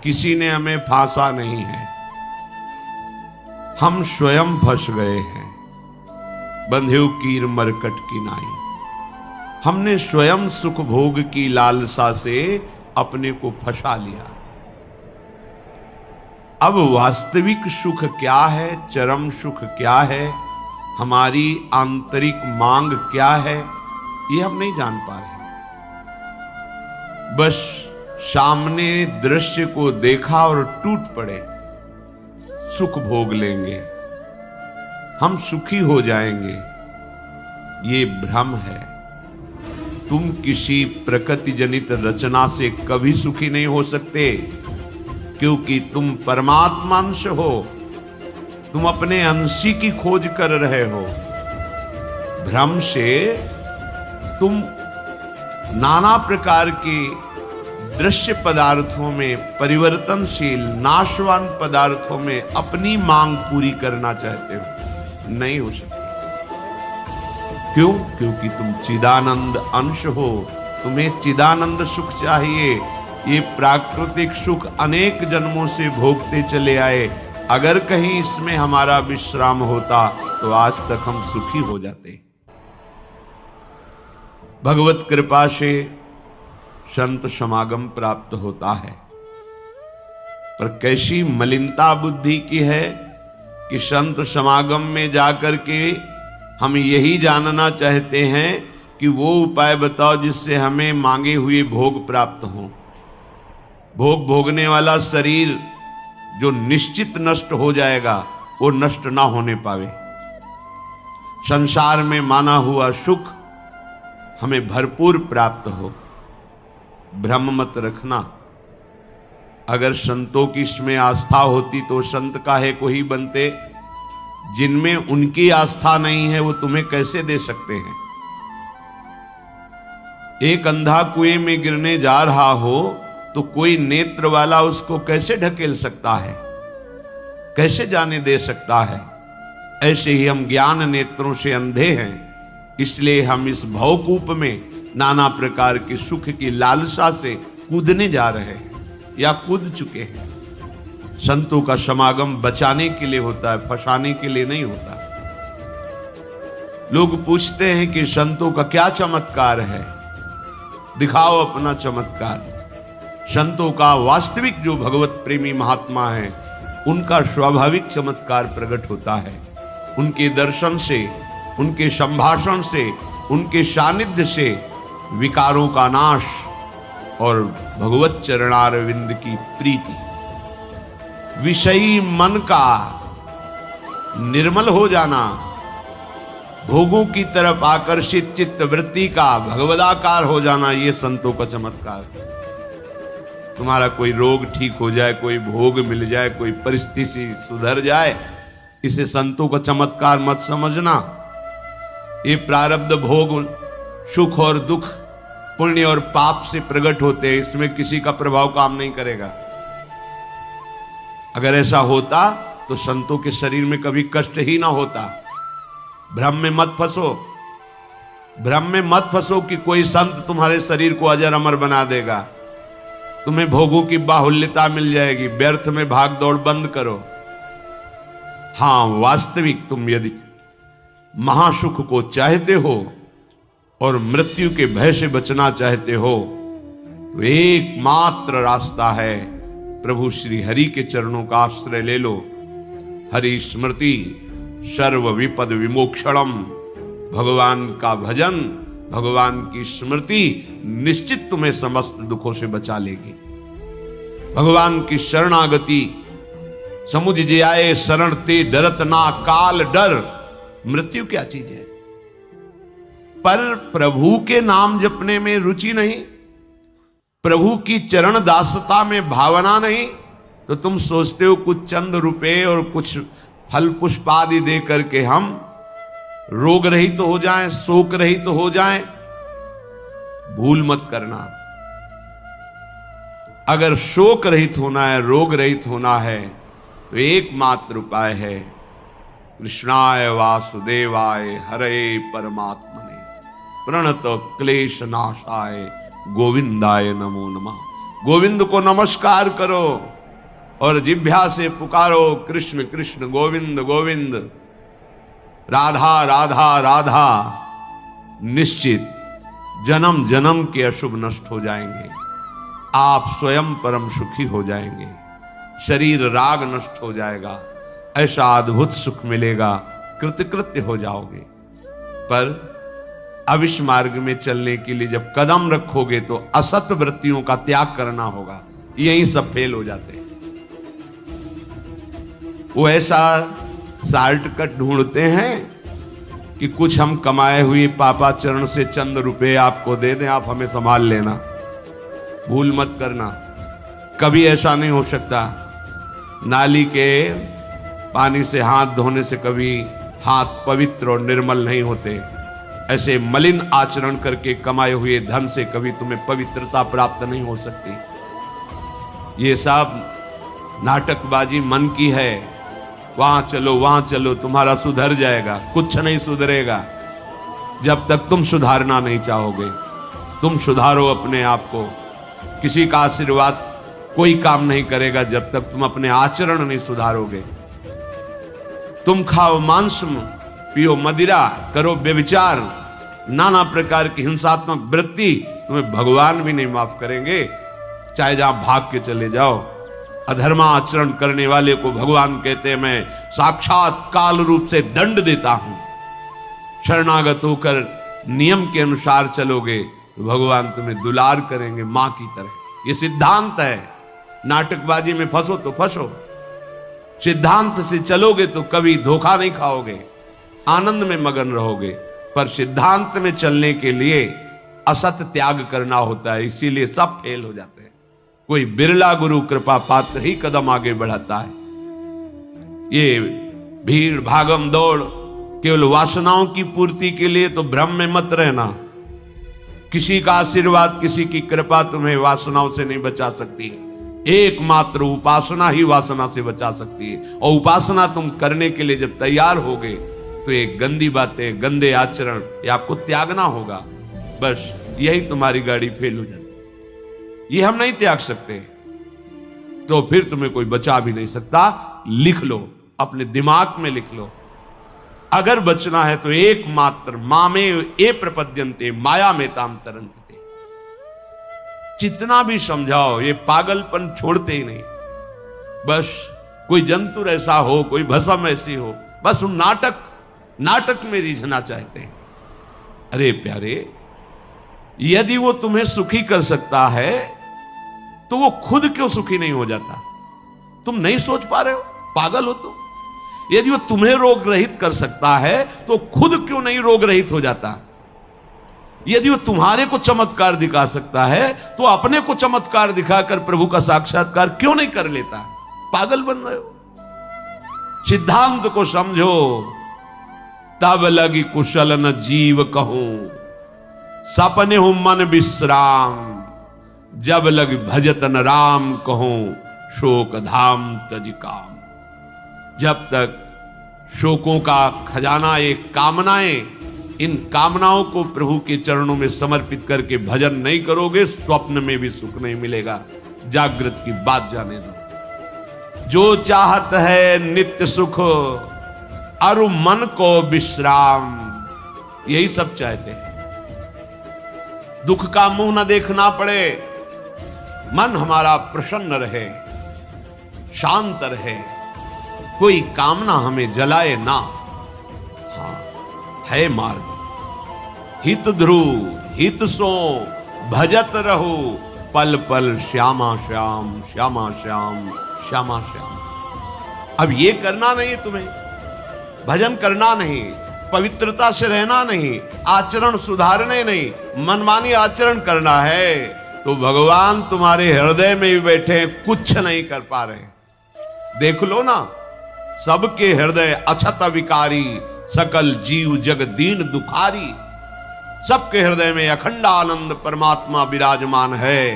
किसी ने हमें फांसा नहीं है, हम स्वयं फंस गए हैं। बंधेउ कीर मरकट की नाई, हमने स्वयं सुख भोग की लालसा से अपने को फंसा लिया। अब वास्तविक सुख क्या है, चरम सुख क्या है, हमारी आंतरिक मांग क्या है, ये हम नहीं जान पा रहे। बस सामने दृश्य को देखा और टूट पड़े, सुख भोग लेंगे, हम सुखी हो जाएंगे। ये भ्रम है। तुम किसी प्रकृति जनित रचना से कभी सुखी नहीं हो सकते, क्योंकि तुम परमात्मा अंश हो। तुम अपने अंशी की खोज कर रहे हो। भ्रम से तुम नाना प्रकार के दृश्य पदार्थों में, परिवर्तनशील नाशवान पदार्थों में अपनी मांग पूरी करना चाहते हो। नहीं हो सकती। क्यों? क्योंकि तुम चिदानंद अंश हो। तुम्हें चिदानंद सुख चाहिए। ये प्राकृतिक सुख अनेक जन्मों से भोगते चले आए। अगर कहीं इसमें हमारा विश्राम होता तो आज तक हम सुखी हो जाते। भगवत कृपा से संत समागम प्राप्त होता है, पर कैसी मलिनता बुद्धि की है कि संत समागम में जाकर के हम यही जानना चाहते हैं कि वो उपाय बताओ जिससे हमें मांगे हुए भोग प्राप्त हों। भोग भोगने वाला शरीर जो निश्चित नष्ट हो जाएगा, वो नष्ट ना होने पावे। संसार में माना हुआ सुख हमें भरपूर प्राप्त हो। भ्रम मत रखना। अगर संतों की इसमें आस्था होती तो संत काहे को ही बनते। जिनमें उनकी आस्था नहीं है वो तुम्हें कैसे दे सकते हैं। एक अंधा कुएं में गिरने जा रहा हो तो कोई नेत्र वाला उसको कैसे ढकेल सकता है, कैसे जाने दे सकता है। ऐसे ही हम ज्ञान नेत्रों से अंधे हैं, इसलिए हम इस भवकूप में नाना प्रकार के सुख की लालसा से कूदने जा रहे हैं या कूद चुके हैं। संतों का समागम बचाने के लिए होता है, फंसाने के लिए नहीं होता। लोग पूछते हैं कि संतों का क्या चमत्कार है, दिखाओ अपना चमत्कार। संतों का वास्तविक जो भगवत प्रेमी महात्मा है, उनका स्वाभाविक चमत्कार प्रकट होता है। उनके दर्शन से, उनके संभाषण से, उनके सानिध्य से विकारों का नाश और भगवत चरणारविंद की प्रीति, विषयी मन का निर्मल हो जाना, भोगों की तरफ आकर्षित चित्त वृत्ति का भगवदाकार हो जाना, ये संतों का चमत्कार। तुम्हारा कोई रोग ठीक हो जाए, कोई भोग मिल जाए, कोई परिस्थिति सुधर जाए, इसे संतों का चमत्कार मत समझना। ये प्रारब्ध भोग सुख और दुख, पुण्य और पाप से प्रकट होते हैं। इसमें किसी का प्रभाव काम नहीं करेगा। अगर ऐसा होता तो संतों के शरीर में कभी कष्ट ही ना होता। भ्रम में मत फंसो। भ्रम में मत फंसो कि कोई संत तुम्हारे शरीर को अजर अमर बना देगा, तुम्हें भोगों की बाहुल्यता मिल जाएगी। व्यर्थ में भाग दौड़ बंद करो। हां, वास्तविक तुम यदि महासुख को चाहते हो और मृत्यु के भय से बचना चाहते हो तो एकमात्र रास्ता है प्रभु श्री हरि के चरणों का आश्रय ले लो। हरि स्मृति सर्व विपद विमोक्षणम। भगवान का भजन, भगवान की स्मृति निश्चित तुम्हें समस्त दुखों से बचा लेगी। भगवान की शरणागति, समुझ जे आए शरण ते डरत ना काल डर। मृत्यु क्या चीज है? पर प्रभु के नाम जपने में रुचि नहीं, प्रभु की चरण दासता में भावना नहीं, तो तुम सोचते हो कुछ चंद रुपए और कुछ फल पुष्प आदि दे करके हम रोग रहित तो हो जाएं, शोक रहित तो हो जाएं। भूल मत करना। अगर शोक रहित होना है, रोग रहित होना है, तो एकमात्र उपाय है कृष्णाय वासुदेवाय हरे परमात्मने प्रणत क्लेश नाशाय गोविंदाय नमो नमः। गोविंद को नमस्कार करो। और जिह्वा से पुकारो कृष्ण कृष्ण गोविंद गोविंद, राधा राधा राधा, निश्चित जन्म जन्म के अशुभ नष्ट हो जाएंगे। आप स्वयं परम सुखी हो जाएंगे, शरीर राग नष्ट हो जाएगा, ऐसा अद्भुत सुख मिलेगा, कृतकृत्य हो जाओगे। पर अब इस मार्ग में चलने के लिए जब कदम रखोगे तो असत वृत्तियों का त्याग करना होगा। यही सब फेल हो जाते हैं। वो ऐसा शॉर्टकट ढूंढते हैं कि कुछ हम कमाए हुए पापा चरण से चंद रुपए आपको दे दें, आप हमें संभाल लेना, भूल मत करना। कभी ऐसा नहीं हो सकता। नाली के पानी से हाथ धोने से कभी हाथ पवित्र और निर्मल नहीं होते। ऐसे मलिन आचरण करके कमाए हुए धन से कभी तुम्हें पवित्रता प्राप्त नहीं हो सकती। ये सब नाटकबाजी मन की है। वहां चलो तुम्हारा सुधर जाएगा, कुछ नहीं सुधरेगा जब तक तुम सुधारना नहीं चाहोगे। तुम सुधारो अपने आप को। किसी का आशीर्वाद कोई काम नहीं करेगा जब तक तुम अपने आचरण नहीं सुधारोगे। तुम खाओ मांस, पियो मदिरा, करो व्यभिचार, नाना प्रकार की हिंसात्मक वृत्ति, तुम्हें भगवान भी नहीं माफ करेंगे, चाहे जहां भाग के चले जाओ। अधर्मा आचरण करने वाले को भगवान कहते हैं मैं साक्षात काल रूप से दंड देता हूं। शरणागत होकर नियम के अनुसार चलोगे तो भगवान तुम्हें दुलार करेंगे मां की तरह। ये सिद्धांत है। नाटकबाजी में फंसो तो फंसो, सिद्धांत से चलोगे तो कभी धोखा नहीं खाओगे, आनंद में मगन रहोगे। पर सिद्धांत में चलने के लिए असत त्याग करना होता है, इसीलिए सब फेल हो जाते हैं। कोई बिरला गुरु कृपा पात्र ही कदम आगे बढ़ाता है। ये भीड़ भागम दौड़ केवल वासनाओं की पूर्ति के लिए तो भ्रम में मत रहना। किसी का आशीर्वाद, किसी की कृपा तुम्हें वासनाओं से नहीं बचा सकती। एकमात्र उपासना ही वासना से बचा सकती है। और उपासना तुम करने के लिए जब तैयार होगे तो ये गंदी बातें, गंदे आचरण ये आपको त्यागना होगा। बस यही तुम्हारी गाड़ी फेल हो जाती। ये हम नहीं त्याग सकते तो फिर तुम्हें कोई बचा भी नहीं सकता। लिख लो, अपने दिमाग में लिख लो। अगर बचना है तो एकमात्र मामे ए प्रपद्यन्ते माया में ताम तरंते। जितना भी समझाओ ये पागलपन छोड़ते ही नहीं। बस कोई जंतु ऐसा हो, कोई भस्म ऐसी हो, बस हम नाटक में रिझना चाहते हैं। अरे प्यारे, यदि वो तुम्हें सुखी कर सकता है तो वो खुद क्यों सुखी नहीं हो जाता? तुम नहीं सोच पा रहे हो? पागल हो तुम। यदि वो तुम्हें रोग रहित कर सकता है तो खुद क्यों नहीं रोग रहित हो जाता? यदि वो तुम्हारे को चमत्कार दिखा सकता है तो अपने को चमत्कार दिखाकर प्रभु का साक्षात्कार क्यों नहीं कर लेता? पागल बन रहे हो। सिद्धांत को समझो। तब लगी कुशल न जीव कहूं, सपने हूं मन विश्राम। जब लग भजत न राम कहूं, शोक धाम तज काम। जब तक शोकों का खजाना एक कामनाएं, इन कामनाओं को प्रभु के चरणों में समर्पित करके भजन नहीं करोगे, स्वप्न में भी सुख नहीं मिलेगा। जागृत की बात जाने दो। जो चाहत है नित्य सुख, अरु मन को विश्राम। यही सब चाहते हैं। दुख का मुंह न देखना पड़े, मन हमारा प्रसन्न रहे, शांत रहे, कोई कामना हमें जलाए ना। हाँ, है मार्ग। हित ध्रुव हित सो भजत रहो, पल पल श्यामा श्याम श्यामा श्याम श्यामा श्याम। अब ये करना नहीं तुम्हें, भजन करना नहीं, पवित्रता से रहना नहीं, आचरण सुधारने नहीं, मनमानी आचरण करना है तो भगवान तुम्हारे हृदय में भी बैठे, कुछ नहीं कर पा रहे। देख लो ना, सबके हृदय अछत विकारी, सकल जीव जग दीन दुखारी। सबके हृदय में अखंड आनंद परमात्मा विराजमान है,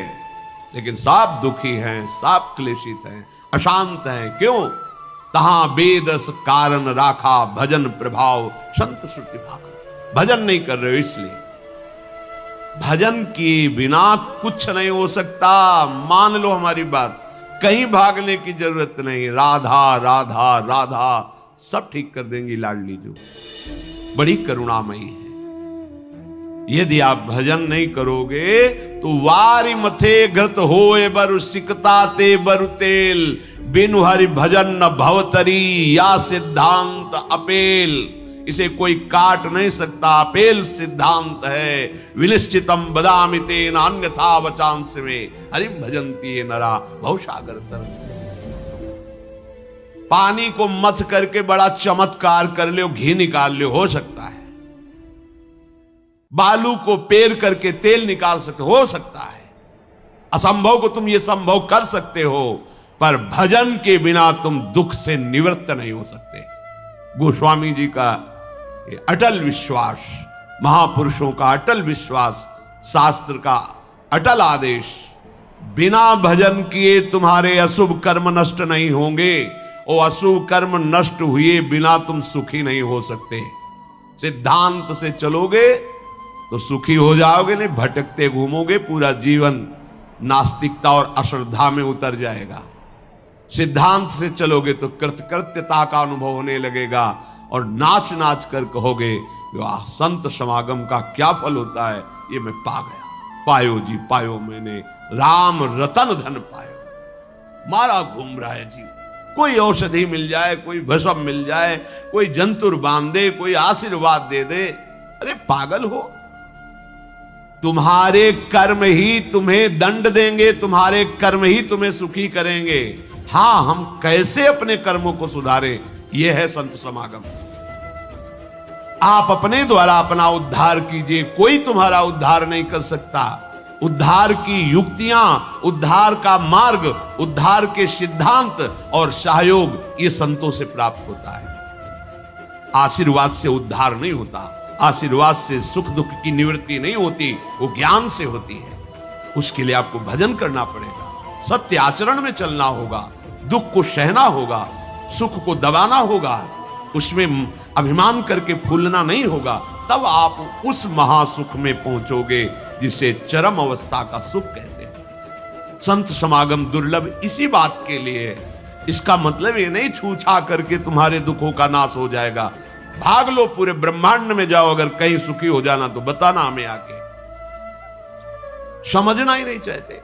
लेकिन सब दुखी हैं, सब क्लेशित हैं, अशांत हैं। क्यों? तहां बेदस कारण राखा, भजन प्रभाव संत श्रुति भाखा। भजन नहीं कर रहे हो इसलिए। भजन के बिना कुछ नहीं हो सकता। मान लो हमारी बात। कहीं भागने की जरूरत नहीं। राधा राधा राधा सब ठीक कर देंगी लाडली जो, बड़ी करुणामयी है। यदि आप भजन नहीं करोगे तो वारी मथे घृत होए बरु सिकता ते बरु तेल, बिनु हरि भजन न भवतरी या सिद्धांत अपेल। इसे कोई काट नहीं सकता, अपेल सिद्धांत है। विनिश्चितम बदामि तेन अन्यथा वचांस में, हरि भजन्ति ये नरा भवसागर तरंग। पानी को मथ करके बड़ा चमत्कार कर लो, घी निकाल लो, हो सकता है। बालू को पेर करके तेल निकाल सकते हो सकता है। असंभव को तुम ये संभव कर सकते हो, पर भजन के बिना तुम दुख से निवृत्त नहीं हो सकते। गोस्वामी जी का ये अटल विश्वास, महापुरुषों का अटल विश्वास, शास्त्र का अटल आदेश, बिना भजन किए तुम्हारे अशुभ कर्म नष्ट नहीं होंगे, और अशुभ कर्म नष्ट हुए बिना तुम सुखी नहीं हो सकते। सिद्धांत से चलोगे तो सुखी हो जाओगे, नहीं भटकते घूमोगे, पूरा जीवन नास्तिकता और अश्रद्धा में उतर जाएगा। सिद्धांत से चलोगे तो कृतकृत्यता का अनुभव होने लगेगा, और नाच नाच कर कहोगे वाह संत समागम का क्या फल होता है, ये मैं पा गया। पायो जी पायो मैंने राम रतन धन पायो। मारा घूम रहा है जी, कोई औषधि मिल जाए, कोई भस्म मिल जाए, कोई जंतुर बांध दे, कोई आशीर्वाद दे दे। अरे पागल हो, तुम्हारे कर्म ही तुम्हें दंड देंगे, तुम्हारे कर्म ही तुम्हें सुखी करेंगे। हां, हम कैसे अपने कर्मों को सुधारें, यह है संत समागम। आप अपने द्वारा अपना उद्धार कीजिए, कोई तुम्हारा उद्धार नहीं कर सकता। उद्धार की युक्तियां, उद्धार का मार्ग, उद्धार के सिद्धांत और सहयोग ये संतों से प्राप्त होता है। आशीर्वाद से उद्धार नहीं होता, आशीर्वाद से सुख दुख की निवृत्ति नहीं होती, वो ज्ञान से होती है। उसके लिए आपको भजन करना पड़ेगा, सत्य आचरण में चलना होगा, दुख को सहना होगा, सुख को दबाना होगा, उसमें अभिमान करके फूलना नहीं होगा। तब आप उस महासुख में पहुंचोगे जिसे चरम अवस्था का सुख कहते हैं। संत समागम दुर्लभ इसी बात के लिए है। इसका मतलब ये नहीं छूछा करके तुम्हारे दुखों का नाश हो जाएगा। भाग लो, पूरे ब्रह्मांड में जाओ, अगर कहीं सुखी हो जाना तो बताना हमें आके। समझना ही नहीं चाहते।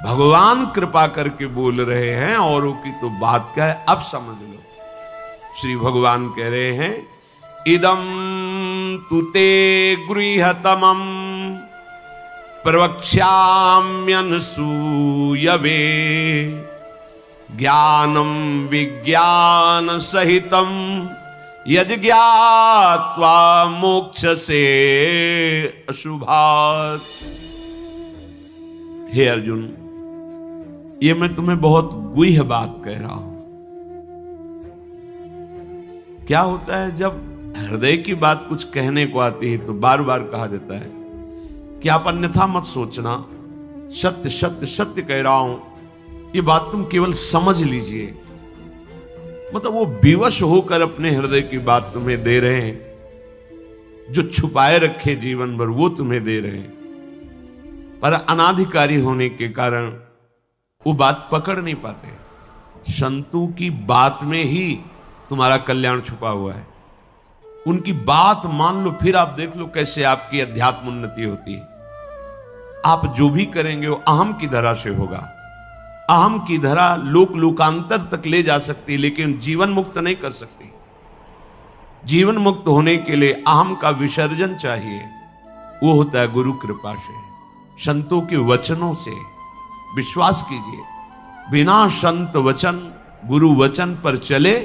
भगवान कृपा करके बोल रहे हैं, औरों की तो बात क्या है, अब समझ लो। श्री भगवान कह रहे हैं इदं तुते गृहतमं प्रवक्ष्याम्यनसूयवे ज्ञानम विज्ञान सहितम यज्ञात्वा मोक्ष से अशुभात्। हे अर्जुन, ये मैं तुम्हें बहुत गुह्य बात कह रहा हूं। क्या होता है जब हृदय की बात कुछ कहने को आती है तो बार बार कहा जाता है कि आप अन्यथा मत सोचना, सत्य सत्य सत्य कह रहा हूं, ये बात तुम केवल समझ लीजिए। मतलब वो विवश होकर अपने हृदय की बात तुम्हें दे रहे हैं, जो छुपाए रखे जीवन भर वो तुम्हें दे रहे हैं, पर अनाधिकारी होने के कारण वो बात पकड़ नहीं पाते। संतों की बात में ही तुम्हारा कल्याण छुपा हुआ है। उनकी बात मान लो, फिर आप देख लो कैसे आपकी अध्यात्म उन्नति होती है। आप जो भी करेंगे वो अहम की धरा से होगा। अहम की धरा लोक लोकांतर तक ले जा सकती, लेकिन जीवन मुक्त नहीं कर सकती। जीवन मुक्त होने के लिए अहम का विसर्जन चाहिए, वो होता है गुरु कृपा से, संतों के वचनों से। विश्वास कीजिए, बिना संत वचन गुरु वचन पर चले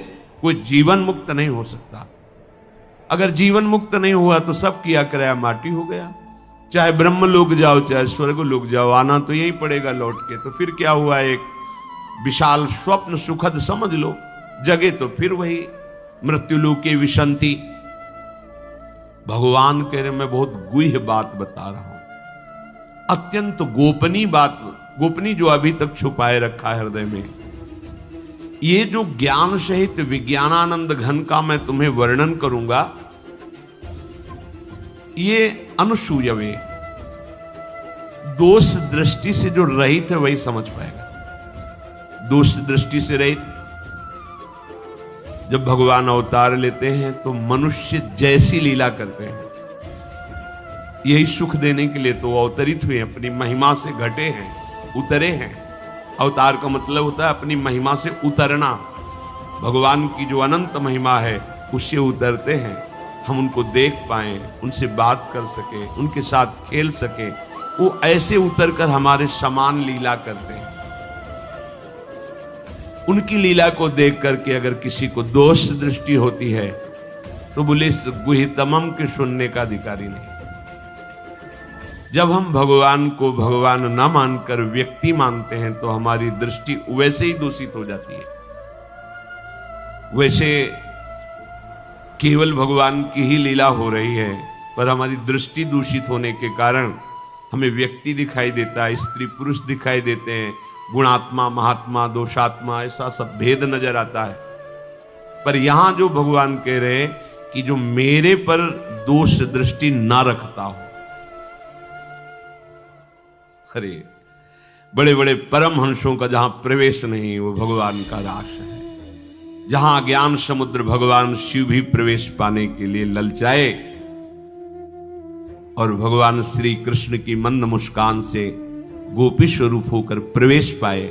कोई जीवन मुक्त नहीं हो सकता। अगर जीवन मुक्त नहीं हुआ तो सब किया कराया माटी हो गया। चाहे ब्रह्म लोक जाओ चाहे स्वर्ग लोक जाओ, आना तो यही पड़ेगा लौट के। तो फिर क्या हुआ, एक विशाल स्वप्न सुखद समझ लो, जगे तो फिर वही मृत्युलोके विशंति। भगवान कह रहे मैं बहुत गुह्य बात बता रहा हूं, अत्यंत गोपनीय बात, गोपनीय जो अभी तक छुपाए रखा है हृदय में। ये जो ज्ञान सहित विज्ञानानंद घन का मैं तुम्हें वर्णन करूंगा, ये अनुसूयवे दोष दृष्टि से जो रहित है वही समझ पाएगा। दोष दृष्टि से रहित, जब भगवान अवतार लेते हैं तो मनुष्य जैसी लीला करते हैं, यही सुख देने के लिए तो अवतरित हुए, अपनी महिमा से घटे हैं, उतरे हैं। अवतार का मतलब होता है अपनी महिमा से उतरना। भगवान की जो अनंत महिमा है उससे उतरते हैं, हम उनको देख पाएं, उनसे बात कर सके, उनके साथ खेल सके। वो ऐसे उतरकर हमारे समान लीला करते हैं। उनकी लीला को देख करके अगर किसी को दोष दृष्टि होती है तो बोले इस गुहितमम के सुनने का अधिकारी नहीं। जब हम भगवान को भगवान न मानकर व्यक्ति मानते हैं तो हमारी दृष्टि वैसे ही दूषित हो जाती है। वैसे केवल भगवान की ही लीला हो रही है, पर हमारी दृष्टि दूषित होने के कारण हमें व्यक्ति दिखाई देता है, स्त्री पुरुष दिखाई देते हैं, गुणात्मा महात्मा दोषात्मा ऐसा सब भेद नजर आता है। पर यहां जो भगवान कह रहे हैं कि जो मेरे पर दोष दृष्टि ना रखता हो, अरे बड़े बड़े परमहंसों का जहां प्रवेश नहीं वो भगवान का रास है। जहां ज्ञान समुद्र भगवान शिव भी प्रवेश पाने के लिए ललचाए और भगवान श्री कृष्ण की मंद मुस्कान से गोपी स्वरूप होकर प्रवेश पाए।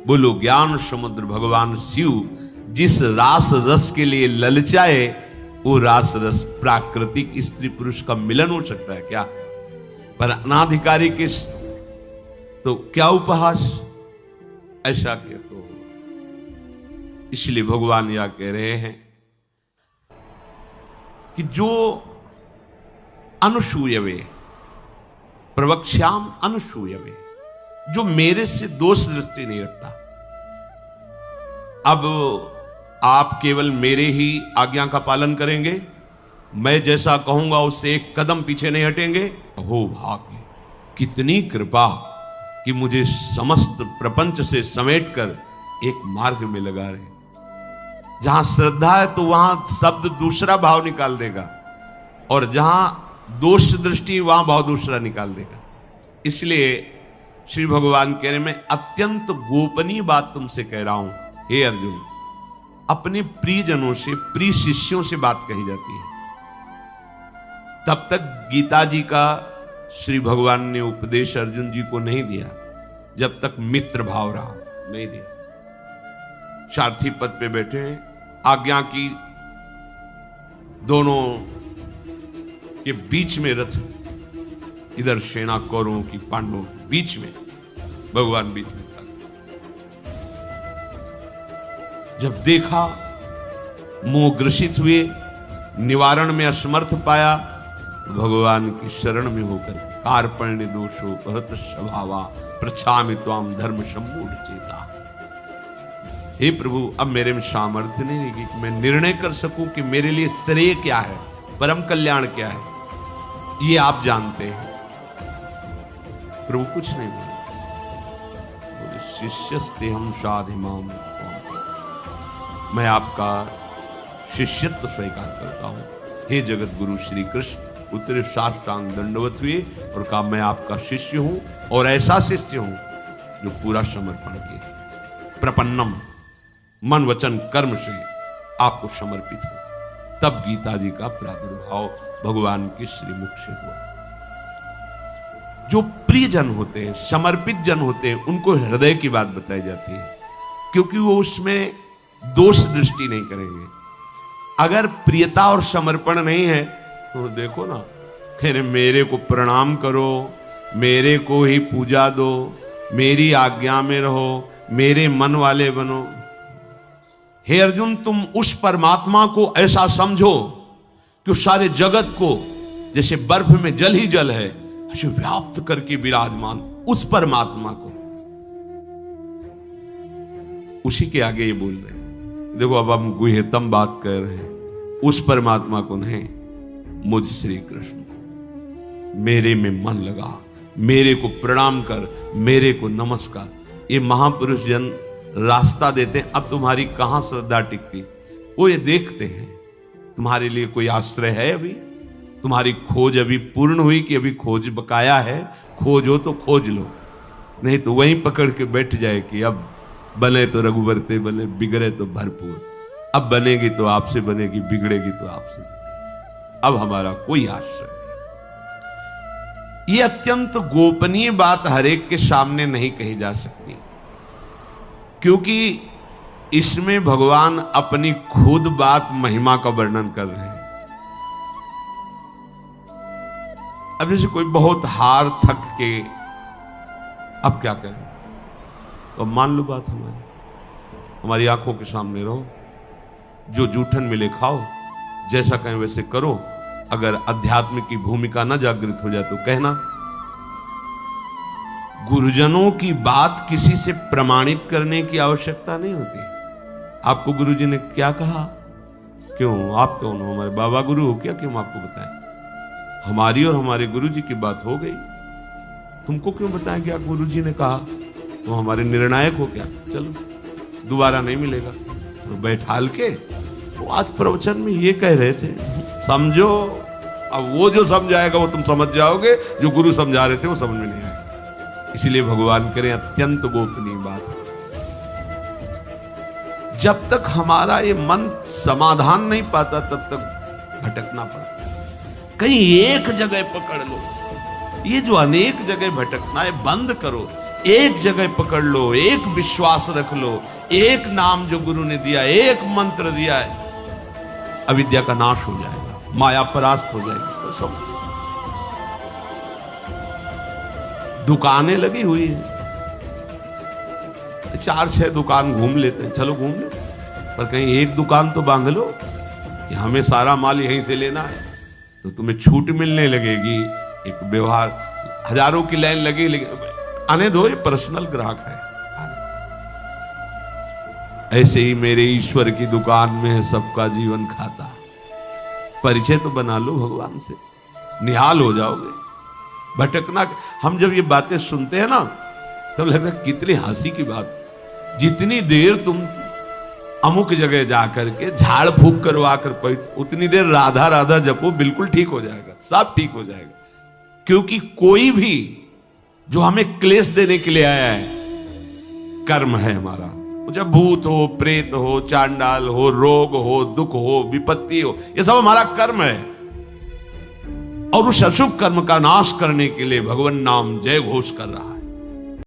बोलो ज्ञान समुद्र भगवान शिव जिस रास रस के लिए ललचाए, वो रास रस प्राकृतिक स्त्री पुरुष का मिलन हो सकता है क्या? पर अनाधिकारी के तो क्या उपहास, ऐसा क्या? तो इसलिए भगवान यह कह रहे हैं कि जो अनुसूयवे प्रवक्ष्याम अनुसूयवे, जो मेरे से दोष दृष्टि नहीं रखता। अब आप केवल मेरे ही आज्ञा का पालन करेंगे, मैं जैसा कहूंगा उससे एक कदम पीछे नहीं हटेंगे। हो भाग्य, कितनी कृपा कि मुझे समस्त प्रपंच से समेटकर एक मार्ग में लगा रहे। जहां श्रद्धा है तो वहां शब्द दूसरा भाव निकाल देगा, और जहां दोष दृष्टि वहां भाव दूसरा निकाल देगा। इसलिए श्री भगवान कह रहे, मैं अत्यंत गोपनीय बात तुमसे कह रहा हूं हे अर्जुन। अपने प्रियजनों से, प्रिय शिष्यों से बात कही जाती है। तब तक गीता जी का श्री भगवान ने उपदेश अर्जुन जी को नहीं दिया जब तक मित्र भाव रहा, नहीं दिया। सारथी पद पे बैठे हैं, आज्ञा की दोनों के बीच में रथ, इधर सेना कौरवों की पांडवों के बीच में, भगवान बीच में था। जब देखा मोह ग्रसित हुए, निवारण में असमर्थ पाया, भगवान की शरण में होकर कार्पण्य दोषो बहुत स्वभावा प्रछामि त्वाम धर्म सम्मूढ़ चेता। हे प्रभु, अब मेरे में सामर्थ्य नहीं है कि मैं निर्णय कर सकूं कि मेरे लिए श्रेय क्या है, परम कल्याण क्या है, ये आप जानते हैं। प्रभु कुछ नहीं बोले, शिष्यस्ते हम साधिमाम, मैं आपका शिष्यत्व स्वीकार करता हूं। हे जगत गुरु श्री कृष्ण उतरे साष्टांग दंडवत हुए और कहा, मैं आपका शिष्य हूं, और ऐसा शिष्य हूं जो पूरा समर्पण किए, प्रपन्नम, मन वचन कर्म से आपको समर्पित हो। तब गीता जी का प्रादुर्भाव भगवान के श्रीमुख से हुआ। जो प्रिय जन होते हैं, समर्पित जन होते हैं, उनको हृदय की बात बताई जाती है, क्योंकि वो उसमें दोष दृष्टि नहीं करेंगे। अगर प्रियता और समर्पण नहीं है तो देखो ना, कह रहे मेरे को प्रणाम करो, मेरे को ही पूजा दो, मेरी आज्ञा में रहो, मेरे मन वाले बनो। हे अर्जुन, तुम उस परमात्मा को ऐसा समझो कि उस सारे जगत को जैसे बर्फ में जल ही जल है ऐसे व्याप्त करके विराजमान उस परमात्मा को, उसी के आगे ये बोल रहे हैं। देखो अब हम गुह्यतम बात कर रहे हैं, उस परमात्मा को नहीं, मुझ श्री कृष्ण, मेरे में मन लगा, मेरे को प्रणाम कर, मेरे को नमस्कार। ये महापुरुष जन रास्ता देते हैं। अब तुम्हारी कहां श्रद्धा टिकती, वो ये देखते हैं तुम्हारे लिए कोई आश्रय है, अभी तुम्हारी खोज अभी पूर्ण हुई कि अभी खोज बकाया है, खोजो तो खोज लो, नहीं तो वहीं पकड़ के बैठ जाए कि अब बने तो रघुवर ते बने, बिगड़े तो भरपूर। अब बनेगी तो आपसे बनेगी, बिगड़ेगी तो आपसे, अब हमारा कोई आश्रय नहीं। ये अत्यंत गोपनीय बात हरेक के सामने नहीं कही जा सकती, क्योंकि इसमें भगवान अपनी खुद बात महिमा का वर्णन कर रहे हैं। अब जैसे कोई बहुत हार थक के अब क्या करें, तो मान लो बात हमारी आंखों के सामने रहो, जो जूठन मिले खाओ, जैसा कहें वैसे करो। अगर अध्यात्म की भूमिका ना जागृत हो जाए तो कहना। गुरुजनों की बात किसी से प्रमाणित करने की आवश्यकता नहीं होती। आपको गुरुजी ने क्या कहा, क्यों, आप कौन हो, हमारे बाबा गुरु हो क्या, क्यों आपको बताएं? हमारी और हमारे गुरुजी की बात हो गई, तुमको क्यों बताएं क्या गुरुजी ने कहा? तो हमारे निर्णायक हो क्या? चलो दोबारा नहीं मिलेगा। तो बैठाल के तो आज प्रवचन में ये कह रहे थे, समझो। अब वो जो समझाएगा वो तुम समझ जाओगे, जो गुरु समझा रहे थे वो समझ में नहीं आएगा। इसीलिए भगवान करें अत्यंत गोपनीय बात है। जब तक हमारा ये मन समाधान नहीं पाता तब तक भटकना पड़ता है। कहीं एक जगह पकड़ लो, ये जो अनेक जगह भटकना है बंद करो, एक जगह पकड़ लो, एक विश्वास रख लो, एक नाम जो गुरु ने दिया, एक मंत्र दिया है, अविद्या का नाश हो जाएगा, माया परास्त हो जाएगी। तो सब दुकानें लगी हुई है, 4-6 दुकान घूम लेते हैं, चलो घूम लो, पर कहीं एक दुकान तो बांध लो कि हमें सारा माल यहीं से लेना है, तो तुम्हें छूट मिलने लगेगी। एक व्यवहार, हजारों की लाइन लगी, लेकिन आने दो, ये पर्सनल ग्राहक है। ऐसे ही मेरे ईश्वर की दुकान में है सबका जीवन खाता। परिचय तो बना लो भगवान से, निहाल हो जाओगे। भटकना, हम जब ये बातें सुनते हैं ना तब लगता है कितनी हंसी की बात। जितनी देर तुम अमुक जगह जाकर के झाड़ फूक करवा कर उतनी देर राधा राधा जपो, बिल्कुल ठीक हो जाएगा, सब ठीक हो जाएगा। क्योंकि कोई भी जो हमें क्लेश देने के लिए आया है, कर्म है हमारा। जब भूत हो, प्रेत हो, चांडाल हो, रोग हो, दुख हो, विपत्ति हो, ये सब हमारा कर्म है। और उस अशुभ कर्म का नाश करने के लिए भगवान नाम जय घोष कर रहा है।